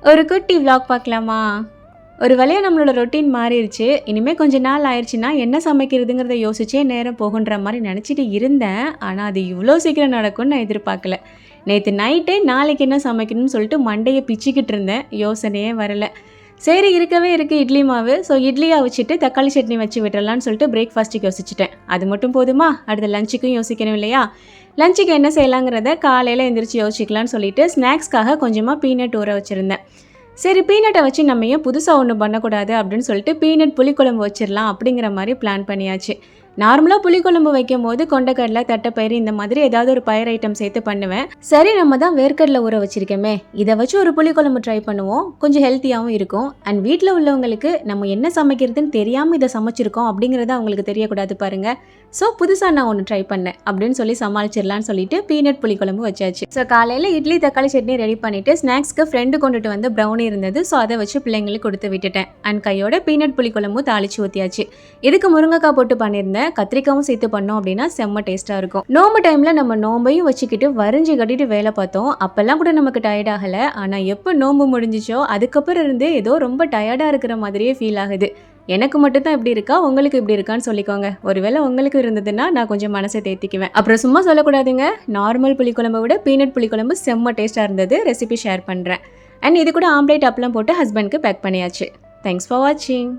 ஒரு குட்டி விளாக் பார்க்கலாமா? ஒரு வழியாக நம்மளோட ரொட்டீன் மாறிடுச்சு. இனிமேல் கொஞ்ச நாள் ஆயிடுச்சுன்னா என்ன சமைக்கிறதுங்கிறத யோசிச்சே நேரம் போகுன்ற மாதிரி நினச்சிட்டு இருந்தேன். ஆனால் அது இவ்வளோ சீக்கிரம் நடக்கும்னு நான் எதிர்பார்க்கல. நேற்று நைட்டே நாளைக்கு என்ன சமைக்கணும்னு சொல்லிட்டு மண்டையை பிச்சுக்கிட்டு இருந்தேன். யோசனையே வரலை. சரி இருக்கவே இருக்குது இட்லி மாவு. ஸோ இட்லியாக வச்சுட்டு தக்காளி சட்னி வச்சு விட்டுறலான்னு சொல்லிட்டு பிரேக்ஃபாஸ்ட்டுக்கு யோசிச்சுட்டேன். அது மட்டும் போதுமா? அடுத்த லஞ்சுக்கும் யோசிக்கணும் இல்லையா? லஞ்சுக்கு என்ன செய்யலாங்கிறத காலையில் எந்திரிச்சு யோசிக்கலான்னு சொல்லிட்டு ஸ்நாக்ஸ்க்காக கொஞ்சமாக பீனட் ஊற வச்சுருந்தேன். சரி பீனட்டை வச்சு நம்ம ஏன் புதுசாக ஒன்றும் பண்ணக்கூடாது அப்படின்னு சொல்லிட்டு பீனட் புளிக்குழம்பு வச்சிடலாம் அப்படிங்கிற மாதிரி பிளான் பண்ணியாச்சு. நார்மலாக புளிக்குழம்பு வைக்கும் போது கொண்டைக்கடலை, தட்டைப்பயிறு இந்த மாதிரி ஏதாவது ஒரு பயிர் ஐட்டம் சேர்த்து பண்ணுவேன். சரி நம்ம தான் வேர்க்கடலை ஊற வச்சிருக்கோமே, இதை வச்சு ஒரு புளிக்குழம்பு ட்ரை பண்ணுவோம். கொஞ்சம் ஹெல்த்தியாகவும் இருக்கும். அண்ட் வீட்டில் உள்ளவங்களுக்கு நம்ம என்ன சமைக்கிறதுன்னு தெரியாமல் இதை சமைச்சிருக்கோம் அப்படிங்கிறத அவங்களுக்கு தெரியக்கூடாது பாருங்க. ஸோ புதுசாக நான் ஒன்று ட்ரை பண்ணேன் அப்படின்னு சொல்லி சமாளிச்சிடலான்னு சொல்லிட்டு பீனட் புளிக்குழம்பு வச்சாச்சு. ஸோ காலையில் இட்லி தக்காளி சட்னி ரெடி பண்ணிவிட்டு ஸ்நாக்ஸ்க்கு ஃப்ரெண்டு கொண்டுட்டு வந்து ப்ரௌனி இருந்தது. ஸோ அதை வச்சு பிள்ளைங்களுக்கு கொடுத்து விட்டுட்டேன். அண்ட் கையோட பீனட் புளிக்குழம்பும் தாளிச்சு ஊற்றியாச்சு. இதுக்கு முருங்கைக்காய் போட்டு பண்ணியிருந்தேன். கத்திரிக்காவும் சேர்த்து பண்ணோம் அப்படின்னா செம்ம டேஸ்ட்டாக இருக்கும். நோம்பு டைமில் நம்ம நோம்பையும் வச்சுக்கிட்டு வரைஞ்சி கட்டிட்டு வேலை பார்த்தோம். அப்போல்லாம் கூட நமக்கு டயர்ட் ஆகலை. ஆனால் எப்போ நோம்பு முடிஞ்சிச்சோ அதுக்கப்புறம் இருந்து ஏதோ ரொம்ப டயர்டாக இருக்கிற மாதிரியே ஃபீல் ஆகுது. எனக்கு மட்டும் தான் இப்படி இருக்கா, உங்களுக்கு இப்படி இருக்கான்னு சொல்லிக்கோங்க. ஒருவேளை உங்களுக்கு இருந்ததுன்னா நான் கொஞ்சம் மனசை தேத்திக்குவேன். அப்புறம் சும்மா சொல்லக்கூடாதுங்க. நார்மல் புளிக்குழம்பை விட பீனட் புளிக்குழம்பு செம்ம டேஸ்ட்டாக இருந்தது. ரெசிபி ஷேர் பண்ணுறேன். அண்ட் இது கூட ஆம்லேட் அப்பளம் போட்டு ஹஸ்பண்ட்க்கு பேக் பண்ணியாச்சு. தேங்க்ஸ் ஃபார் வாட்சிங்.